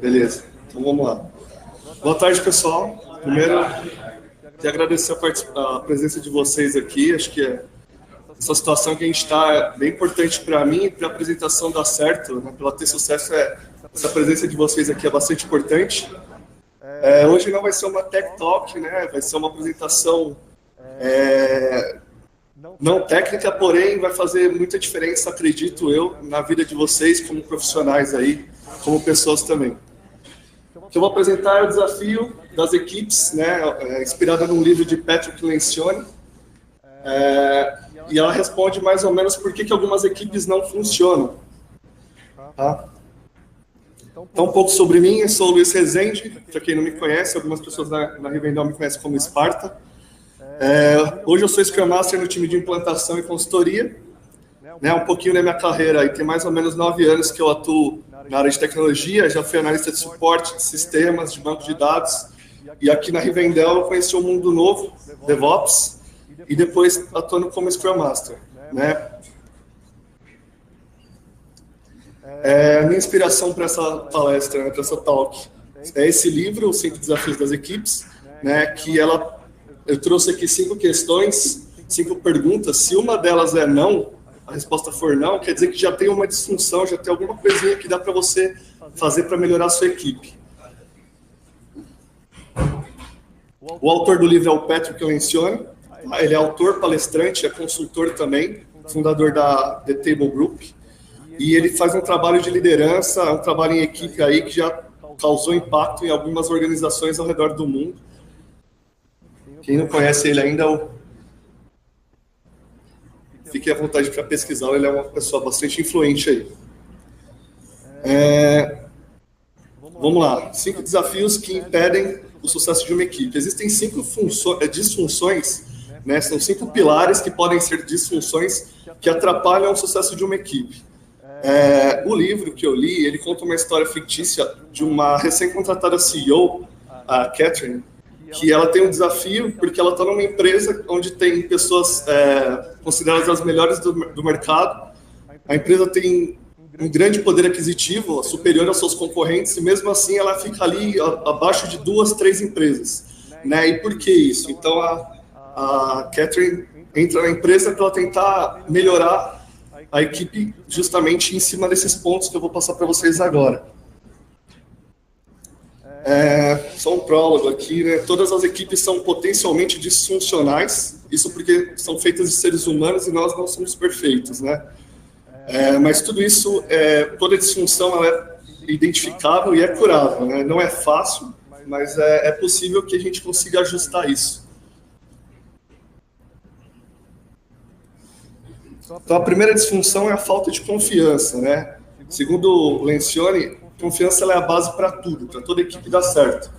Beleza, então vamos lá. Boa tarde, pessoal. Primeiro, queria agradecer a presença de vocês aqui. Acho que essa situação que a gente está é bem importante para mim e para a apresentação dar certo, né? Para ela ter sucesso, essa presença de vocês aqui é bastante importante. Hoje não vai ser uma Tech Talk, né? Vai ser uma apresentação não técnica, porém vai fazer muita diferença, acredito eu, na vida de vocês como profissionais aí, como pessoas também. O que eu vou apresentar é o desafio das equipes, né, inspirada num livro de Patrick Lencioni, e ela responde mais ou menos por que algumas equipes não funcionam. Tá? Então, um pouco sobre mim, eu sou o Luiz Rezende, para quem não me conhece, algumas pessoas na Rivendell me conhecem como Esparta. Hoje eu sou Scrum Master no time de implantação e consultoria, né, um pouquinho da minha carreira, e tem mais ou menos 9 anos que eu atuo na área de tecnologia, já fui analista de suporte de sistemas, de banco de dados, e aqui na Rivendell eu conheci um mundo novo, DevOps, e depois atuando como Scrum Master, né. A minha inspiração para essa palestra, né, para essa talk, é esse livro, Os 5 Desafios das Equipes, né, que eu trouxe aqui 5 questões, 5 perguntas. Se uma delas é não, a resposta for não, quer dizer que já tem uma disfunção, já tem alguma coisinha que dá para você fazer para melhorar a sua equipe. O autor do livro é o Patrick Lencioni. Ele é autor, palestrante, é consultor também, fundador da The Table Group. E ele faz um trabalho de liderança, um trabalho em equipe aí que já causou impacto em algumas organizações ao redor do mundo. Quem não conhece ele ainda, fique à vontade para pesquisar, ele é uma pessoa bastante influente aí. Vamos lá, 5 desafios que impedem o sucesso de uma equipe. Existem 5 disfunções, né? São 5 pilares que podem ser disfunções que atrapalham o sucesso de uma equipe. O livro que eu li, ele conta uma história fictícia de uma recém-contratada CEO, a Catherine, que ela tem um desafio porque ela está numa empresa onde tem pessoas consideradas as melhores do mercado. A empresa tem um grande poder aquisitivo, superior aos seus concorrentes, e mesmo assim ela fica ali abaixo de 2, 3 empresas. Né? E por que isso? Então a Catherine entra na empresa para tentar melhorar a equipe justamente em cima desses pontos que eu vou passar para vocês agora. Só um prólogo aqui, né? Todas as equipes são potencialmente disfuncionais, isso porque são feitas de seres humanos e nós não somos perfeitos, né? Mas tudo isso, toda disfunção ela é identificável e é curável, né? Não é fácil, mas é possível que a gente consiga ajustar isso. Então, a primeira disfunção é a falta de confiança, né? Segundo Lencioni, confiança ela é a base para tudo, para toda equipe dar certo.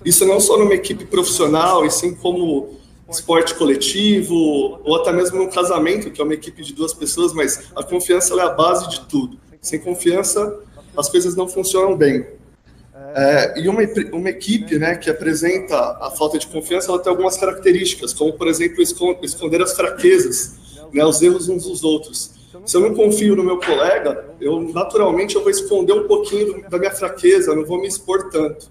Isso não só numa equipe profissional, e sim como esporte coletivo, ou até mesmo num casamento, que é uma equipe de 2 pessoas, mas a confiança ela é a base de tudo. Sem confiança, as coisas não funcionam bem. E uma equipe, né, que apresenta a falta de confiança, ela tem algumas características, como, por exemplo, esconder as fraquezas, né, os erros uns dos outros. Se eu não confio no meu colega, naturalmente eu vou esconder um pouquinho da minha fraqueza, não vou me expor tanto.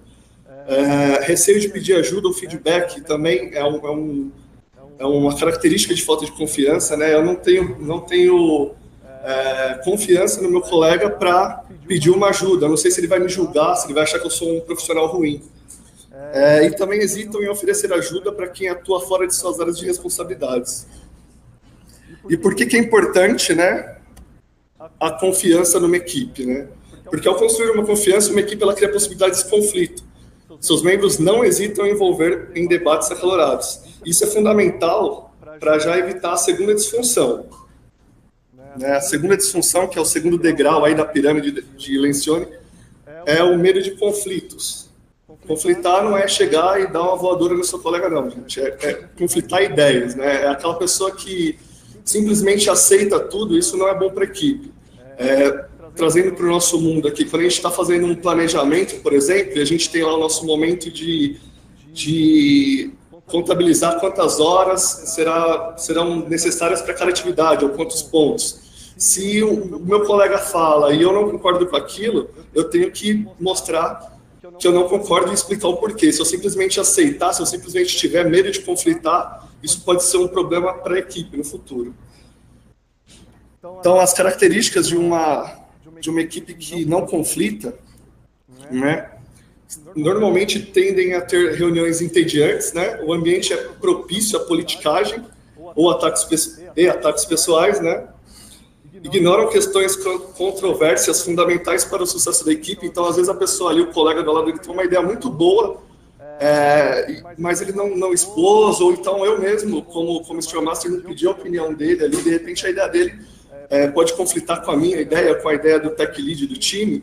Receio de pedir ajuda ou feedback também é uma característica de falta de confiança, né? Eu não tenho confiança no meu colega para pedir uma ajuda. Eu não sei se ele vai me julgar, se ele vai achar que eu sou um profissional ruim. E também hesitam em oferecer ajuda para quem atua fora de suas áreas de responsabilidades. E por que é importante, né, a confiança numa equipe, né? Porque ao construir uma confiança, uma equipe ela cria possibilidades de conflito. Seus membros não hesitam em envolver em debates acalorados. Isso é fundamental para já evitar a segunda disfunção. Né? A segunda disfunção, que é o segundo degrau aí da pirâmide de Lencioni, é o medo de conflitos. Conflitar não é chegar e dar uma voadora no seu colega, não, gente. É conflitar ideias, né? É aquela pessoa que simplesmente aceita tudo, isso não é bom para a equipe. Trazendo para o nosso mundo aqui, quando a gente está fazendo um planejamento, por exemplo, e a gente tem lá o nosso momento de contabilizar quantas horas serão necessárias para cada atividade, ou quantos pontos. Se o meu colega fala e eu não concordo com aquilo, eu tenho que mostrar que eu não concordo e explicar o porquê. Se eu simplesmente aceitar, se eu simplesmente tiver medo de conflitar, isso pode ser um problema para a equipe no futuro. Então, as características de uma equipe que não conflita, né, normalmente tendem a ter reuniões entediantes, né? O ambiente é propício à politicagem ou ataques pessoais, né? Ignoram questões controvérsias fundamentais para o sucesso da equipe. Então, às vezes, a pessoa ali, o colega do lado, ele tem uma ideia muito boa, mas ele não expôs, ou então eu mesmo, como Scrum Master, não pedi a opinião dele ali, de repente a ideia dele pode conflitar com a minha ideia, com a ideia do tech lead do time,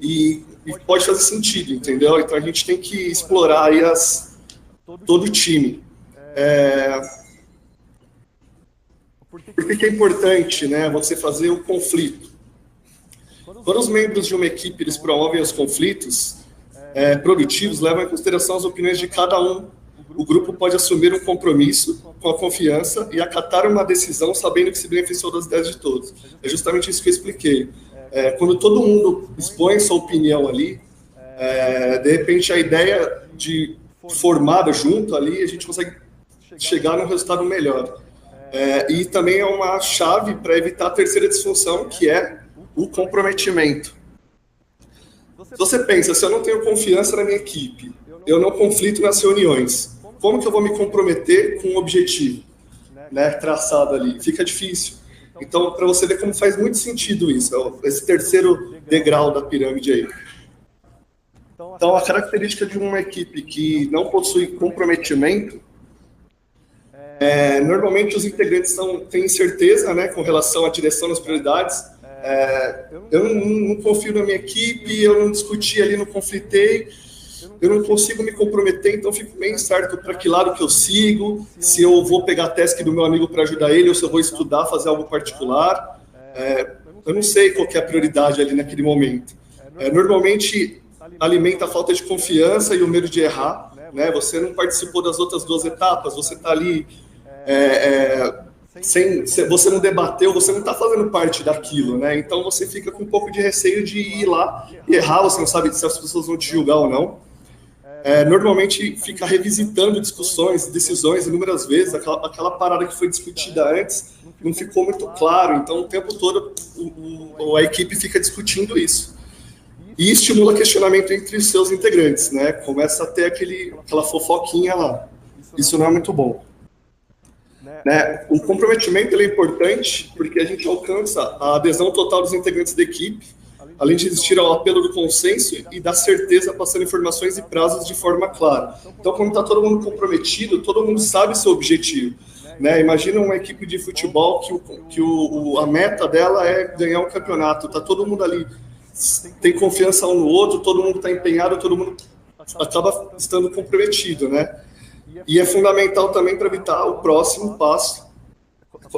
e pode fazer sentido, entendeu? Então, a gente tem que explorar aí todo o time. Por que é importante, né, você fazer o conflito? Quando os membros de uma equipe eles promovem os conflitos produtivos, levam em consideração as opiniões de cada um. O grupo pode assumir um compromisso com a confiança e acatar uma decisão sabendo que se beneficiou das ideias de todos. É justamente isso que eu expliquei. Quando todo mundo expõe sua opinião ali, de repente a ideia formada junto ali, a gente consegue chegar num resultado melhor. E também é uma chave para evitar a terceira disfunção, que é o comprometimento. Se você pensa, se eu não tenho confiança na minha equipe, eu não conflito nas reuniões, como que eu vou me comprometer com um objetivo, né, traçado ali? Fica difícil. Então, para você ver como faz muito sentido isso, esse terceiro degrau da pirâmide aí. Então, a característica de uma equipe que não possui comprometimento, normalmente os integrantes têm certeza, né, com relação à direção das prioridades. Eu não confio na minha equipe, eu não discuti ali, não conflitei, eu não consigo me comprometer, então fico bem certo para que lado que eu sigo, se eu vou pegar a task do meu amigo para ajudar ele, ou se eu vou estudar, fazer algo particular. Eu não sei qual que é a prioridade ali naquele momento. Normalmente alimenta a falta de confiança e o medo de errar, né? Você não participou das outras duas etapas, você está ali, você não debateu, você não está fazendo parte daquilo, né? Então você fica com um pouco de receio de ir lá e errar, você não sabe se as pessoas vão te julgar ou não. Normalmente fica revisitando discussões, decisões inúmeras vezes, aquela parada que foi discutida antes não ficou muito claro, então o tempo todo a equipe fica discutindo isso. E estimula questionamento entre os seus integrantes, né? Começa a ter aquela fofoquinha lá. Isso não é muito bom. Né? O comprometimento ele é importante porque a gente alcança a adesão total dos integrantes da equipe, além de existir o apelo do consenso e da certeza passando informações e prazos de forma clara. Então, quando está todo mundo comprometido, todo mundo sabe seu objetivo. Né? Imagina uma equipe de futebol que a meta dela é ganhar um campeonato. Está todo mundo ali, tem confiança um no outro, todo mundo está empenhado, todo mundo acaba estando comprometido, né? E é fundamental também para evitar o próximo passo,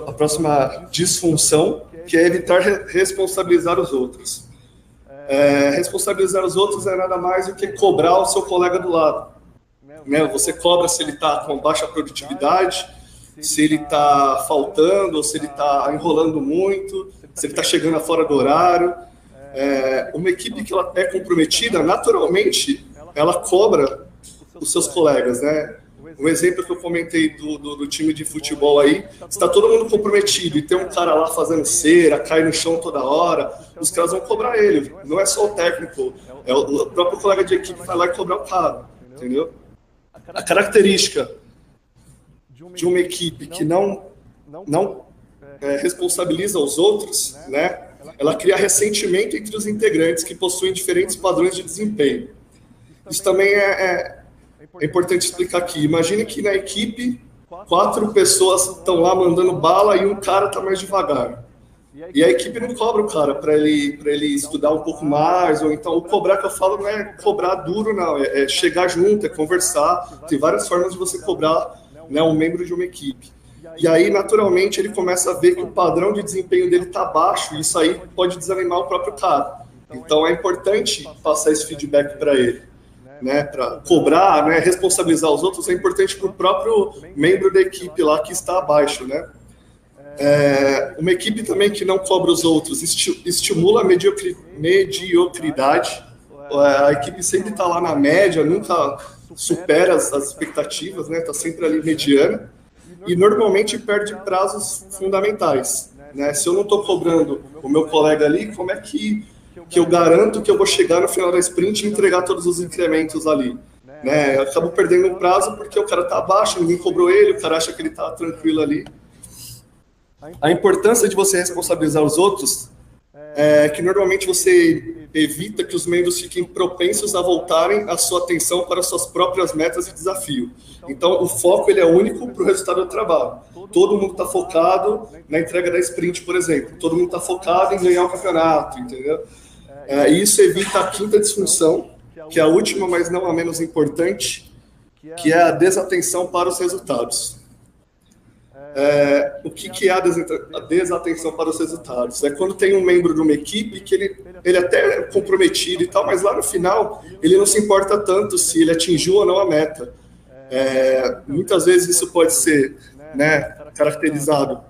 a próxima disfunção, que é evitar responsabilizar os outros. Responsabilizar os outros é nada mais do que cobrar o seu colega do lado. Né? Você cobra se ele está com baixa produtividade, se ele está faltando, ou se ele está enrolando muito, se ele está chegando fora do horário. Uma equipe que ela é comprometida, naturalmente, ela cobra os seus colegas, né? Um exemplo que eu comentei do time de futebol aí, está todo mundo comprometido e tem um cara lá fazendo cera, cai no chão toda hora, os caras vão cobrar ele. Não é só o técnico, é o próprio colega de equipe que vai lá e cobrar o cara, entendeu? A característica de uma equipe que não responsabiliza os outros, né? Ela cria ressentimento entre os integrantes que possuem diferentes padrões de desempenho. Isso também é importante explicar aqui. Imagine que na equipe, 4 pessoas estão lá mandando bala e um cara está mais devagar. E a equipe não cobra o cara para ele estudar um pouco mais, ou então o cobrar que eu falo não é cobrar duro, não. É chegar junto, é conversar. Tem várias formas de você cobrar, né, um membro de uma equipe. E aí, naturalmente, ele começa a ver que o padrão de desempenho dele está baixo, e isso aí pode desanimar o próprio cara. Então, é importante passar esse feedback para ele. Né, para cobrar, né, responsabilizar os outros, é importante para o próprio membro da equipe lá que está abaixo. Né? Uma equipe também que não cobra os outros estimula a mediocridade, a equipe sempre está lá na média, nunca supera as expectativas, né? Está sempre ali mediana, e normalmente perde prazos fundamentais, né? Se eu não estou cobrando o meu colega ali, como é que eu garanto que eu vou chegar no final da sprint e entregar todos os incrementos ali? Né? Eu acabo perdendo um prazo porque o cara está abaixo, ninguém cobrou ele, o cara acha que ele está tranquilo ali. A importância de você responsabilizar os outros é que normalmente você evita que os membros fiquem propensos a voltarem a sua atenção para suas próprias metas e desafio. Então, o foco ele é único para o resultado do trabalho. Todo mundo está focado na entrega da sprint, por exemplo. Todo mundo está focado em ganhar o campeonato, entendeu? E isso evita a quinta disfunção, que é a última, mas não a menos importante, que é a desatenção para os resultados. O que é a desatenção para os resultados? É quando tem um membro de uma equipe que ele até é comprometido e tal, mas lá no final ele não se importa tanto se ele atingiu ou não a meta. Muitas vezes isso pode ser, né, caracterizado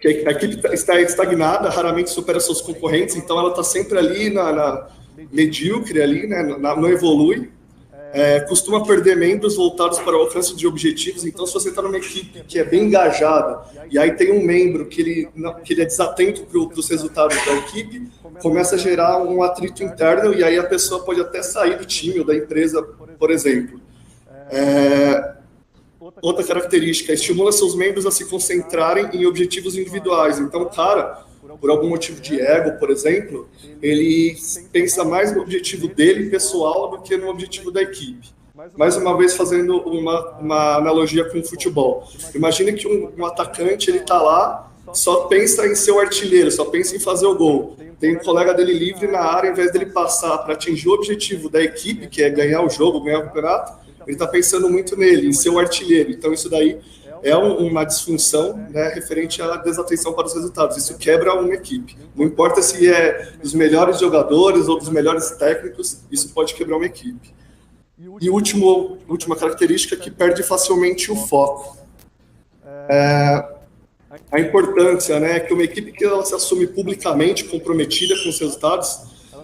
que a equipe está estagnada, raramente supera seus concorrentes, então ela está sempre ali na medíocre, ali, né, não evolui. Costuma perder membros voltados para o alcance de objetivos. Então, se você está numa equipe que é bem engajada e aí tem um membro que ele é desatento para os resultados da equipe, começa a gerar um atrito interno e aí a pessoa pode até sair do time ou da empresa, por exemplo. Outra característica, estimula seus membros a se concentrarem em objetivos individuais. Então, o cara, por algum motivo de ego, por exemplo, ele pensa mais no objetivo dele, pessoal, do que no objetivo da equipe. Mais uma vez, fazendo uma analogia com o futebol. Imagine que um atacante, ele está lá, só pensa em ser o artilheiro, só pensa em fazer o gol. Tem um colega dele livre na área, ao invés dele passar para atingir o objetivo da equipe, que é ganhar o jogo, ganhar o campeonato, ele está pensando muito nele, em ser o artilheiro. Então, isso daí é uma disfunção, né, referente à desatenção para os resultados. Isso quebra uma equipe. Não importa se é dos melhores jogadores ou dos melhores técnicos, isso pode quebrar uma equipe. E última característica, que perde facilmente o foco. A importância, né, que uma equipe que ela se assume publicamente comprometida com os resultados,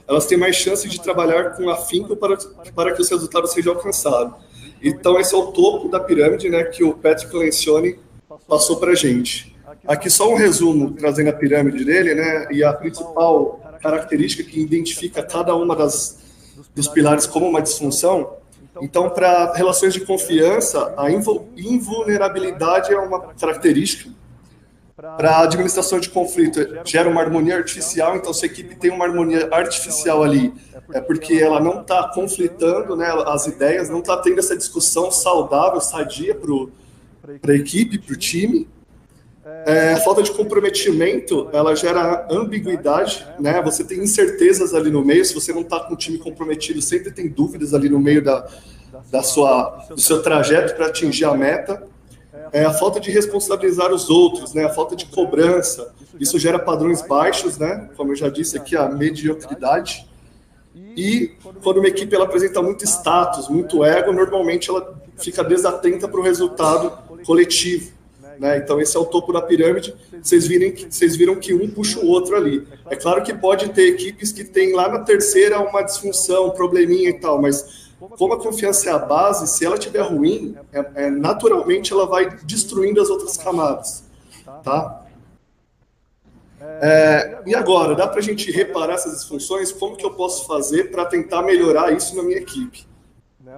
elas têm mais chance de trabalhar com afinco para que os resultados sejam alcançados. Então, esse é o topo da pirâmide, né, que o Patrick Lencioni passou para a gente. Aqui só um resumo, trazendo a pirâmide dele, né, e a principal característica que identifica cada uma dos pilares como uma disfunção. Então, para relações de confiança, a invulnerabilidade é uma característica. Para a administração de conflito, gera uma harmonia artificial. Então, se a equipe tem uma harmonia artificial ali, é porque ela não está conflitando, né, as ideias, não está tendo essa discussão saudável, sadia para a equipe, para o time. A falta de comprometimento, ela gera ambiguidade, né? Você tem incertezas ali no meio. Se você não está com o time comprometido, sempre tem dúvidas ali no meio do seu trajeto para atingir a meta. A falta de responsabilizar os outros, né? A falta de cobrança, isso gera padrões baixos, né? Como eu já disse aqui, a mediocridade. E quando uma equipe ela apresenta muito status, muito ego, normalmente ela fica desatenta para o resultado coletivo, né? Então esse é o topo da pirâmide. Vocês viram que um puxa o outro ali. É claro que pode ter equipes que tem lá na terceira uma disfunção, um probleminha e tal, mas como a confiança é a base, se ela estiver ruim, naturalmente ela vai destruindo as outras camadas, tá? E agora, dá para a gente reparar essas disfunções? Como que eu posso fazer para tentar melhorar isso na minha equipe?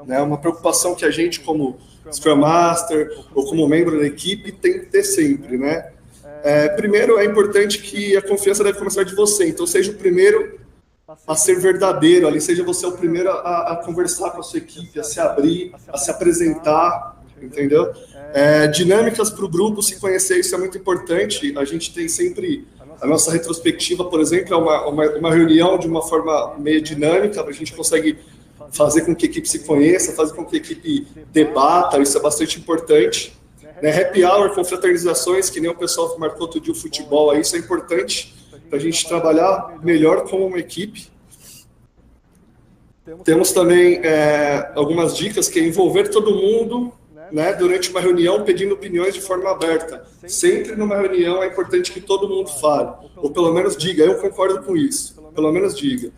Uma preocupação que a gente, como Scrum Master ou como membro da equipe, tem que ter sempre, né? Primeiro, é importante que a confiança deve começar de você. Então, seja o primeiro a ser verdadeiro ali, seja você o primeiro a conversar com a sua equipe, a se abrir, a se apresentar, entendeu? Dinâmicas para o grupo se conhecer, isso é muito importante. A gente tem sempre a nossa retrospectiva, por exemplo, é uma reunião de uma forma meio dinâmica, a gente consegue fazer com que a equipe se conheça, fazer com que a equipe debata, isso é bastante importante. Happy hour, confraternizações, que nem o pessoal que marcou outro dia o futebol, isso é importante para a gente trabalhar melhor como uma equipe. Temos também algumas dicas, que é envolver todo mundo, né, durante uma reunião pedindo opiniões de forma aberta. Sempre numa reunião é importante que todo mundo fale, ou pelo menos diga, eu concordo com isso, pelo menos diga.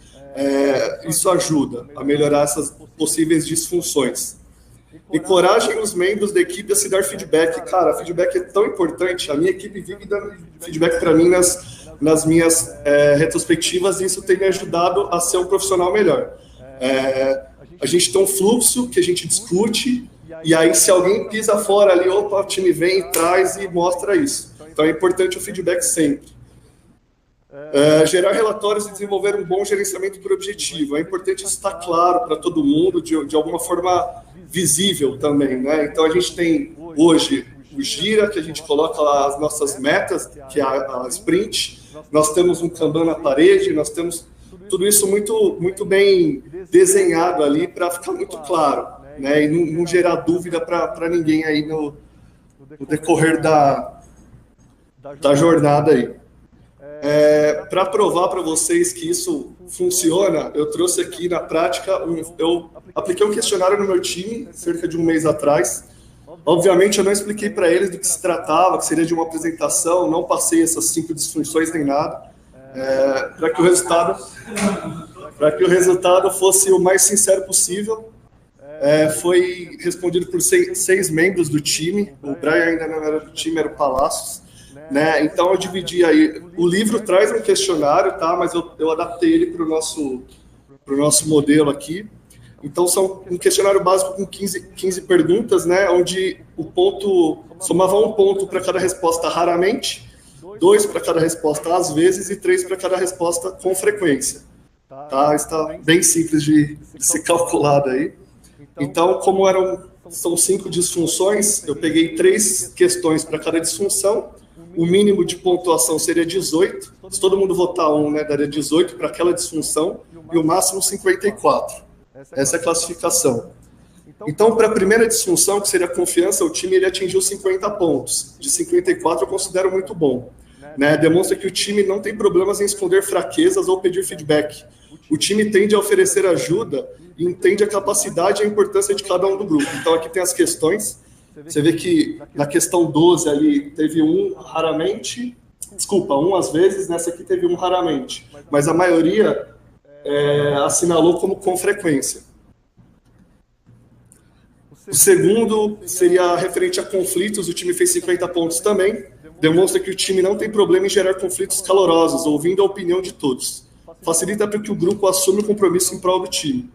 Isso ajuda a melhorar essas possíveis disfunções. Encorajem os membros da equipe a se dar feedback. Cara, feedback é tão importante. A minha equipe vive dando feedback para mim nas minhas retrospectivas, e isso tem me ajudado a ser um profissional melhor. A gente tem um fluxo que a gente discute, e aí se alguém pisa fora ali, opa, o time vem, traz e mostra isso. Então é importante o feedback sempre. Gerar relatórios e desenvolver um bom gerenciamento por objetivo. É importante isso estar claro para todo mundo, de alguma forma visível também, né? Então a gente tem hoje o Gira, que a gente coloca lá as nossas metas, que é a sprint. Nós temos um Kanban na parede, nós temos tudo isso muito bem desenhado ali para ficar muito claro, né? E não gerar dúvida para ninguém aí no decorrer da jornada aí. Para provar para vocês que isso funciona, eu trouxe aqui na prática, eu apliquei um questionário no meu time, cerca de um mês atrás. Obviamente, eu não expliquei para eles do que se tratava, que seria de uma apresentação, não passei essas 5 disfunções nem nada, para que o resultado fosse o mais sincero possível. Foi respondido por 6 membros do time, o Brian ainda não era do time, era o Palácios. Né? Então eu dividi aí, o livro traz um questionário, tá? Mas eu adaptei ele para o nosso modelo aqui. Então são um questionário básico com 15 perguntas, né? Onde o ponto somava 1 ponto para cada resposta raramente, 2 para cada resposta às vezes e 3 para cada resposta com frequência. Tá? Está bem simples de ser calculado aí. Então, como são 5 disfunções, eu peguei 3 questões para cada disfunção. O mínimo de pontuação seria 18. Se todo mundo votar 1, né, daria 18 para aquela disfunção, e o máximo 54. Essa é a classificação. Então, para a primeira disfunção, que seria a confiança, o time ele atingiu 50 pontos. De 54 eu considero muito bom. Né? Demonstra que o time não tem problemas em esconder fraquezas ou pedir feedback. O time tende a oferecer ajuda e entende a capacidade e a importância de cada um do grupo. Então, aqui tem as questões. Você vê que na questão 12 ali teve 1 raramente, 1 às vezes, nessa aqui teve 1 raramente, mas a maioria assinalou como com frequência. O segundo seria referente a conflitos, o time fez 50 pontos também, demonstra que o time não tem problema em gerar conflitos calorosos, ouvindo a opinião de todos. Facilita para que o grupo assuma o compromisso em prol do time.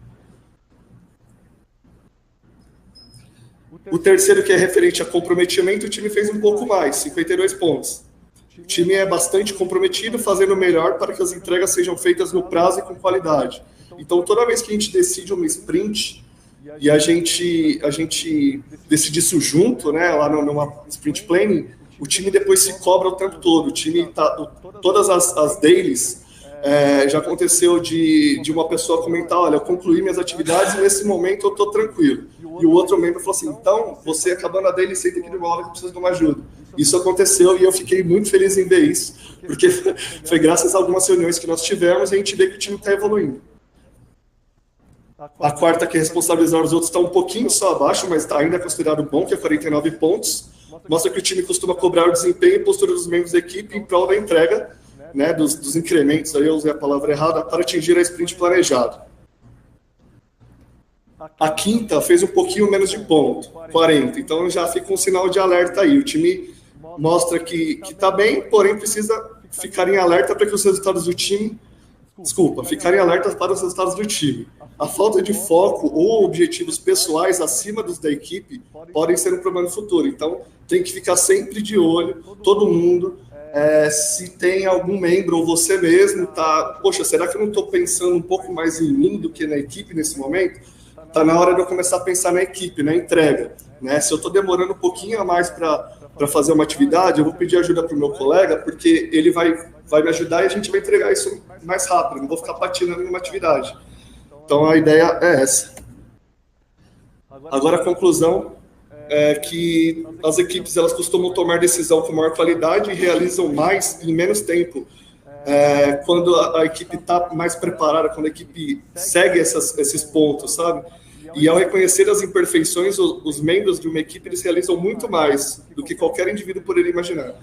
O terceiro, que é referente a comprometimento, o time fez um pouco mais, 52 pontos. O time é bastante comprometido, fazendo o melhor para que as entregas sejam feitas no prazo e com qualidade. Então, toda vez que a gente decide uma sprint, e a gente decide isso junto, né, lá numa sprint planning, o time depois se cobra o tempo todo. O time todas as dailies, já aconteceu de uma pessoa comentar, olha, eu concluí minhas atividades e nesse momento eu estou tranquilo. E o outro membro falou assim, então, você acabando a daily, senta aqui de uma hora que precisa de uma ajuda. Isso aconteceu e eu fiquei muito feliz em ver isso, porque foi graças a algumas reuniões que nós tivemos e a gente vê que o time está evoluindo. A quarta, que é responsabilizar os outros, está um pouquinho só abaixo, mas ainda é considerado bom, que é 49 pontos. Mostra que o time costuma cobrar o desempenho e postura dos membros da equipe em prol da entrega, né, dos incrementos, aí eu usei a palavra errada, para atingir a sprint planejada. A quinta fez um pouquinho menos de ponto, 40, então já fica um sinal de alerta aí. O time mostra que está bem, porém precisa ficar em alerta para que os resultados do time... ficarem alertas para os resultados do time. A falta de foco ou objetivos pessoais acima dos da equipe podem ser um problema no futuro. Então, tem que ficar sempre de olho, todo mundo, se tem algum membro ou você mesmo, poxa, será que eu não estou pensando um pouco mais em mim do que na equipe nesse momento? Está na hora de eu começar a pensar na equipe, na entrega. Né? Se eu estou demorando um pouquinho a mais para fazer uma atividade, eu vou pedir ajuda para o meu colega, porque ele vai me ajudar e a gente vai entregar isso mais rápido, não vou ficar patinando numa atividade. Então, a ideia é essa. Agora, a conclusão é que as equipes elas costumam tomar decisão com maior qualidade e realizam mais em menos tempo. Quando a equipe está mais preparada, quando a equipe segue esses pontos, sabe? E ao reconhecer as imperfeições, os membros de uma equipe eles realizam muito mais do que qualquer indivíduo poderia imaginar.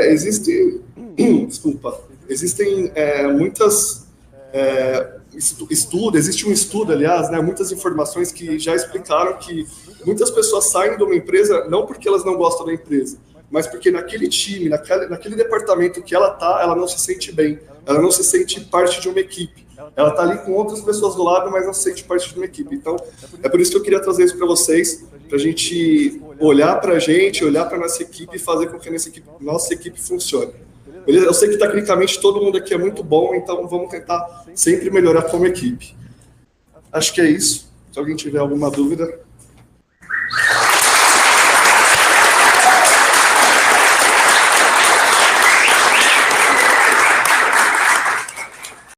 Existem muitas existe um estudo, aliás, né, muitas informações que já explicaram que muitas pessoas saem de uma empresa não porque elas não gostam da empresa, mas porque naquele time, naquele departamento que ela está, ela não se sente bem, ela não se sente parte de uma equipe. Ela está ali com outras pessoas do lado, mas não se sente parte de uma equipe. Então, é por isso que eu queria trazer isso para vocês, para a gente olhar para a gente, olhar para a nossa equipe e fazer com que a nossa equipe funcione. Beleza? Eu sei que tecnicamente todo mundo aqui é muito bom, então vamos tentar sempre melhorar como equipe. Acho que é isso. Se alguém tiver alguma dúvida...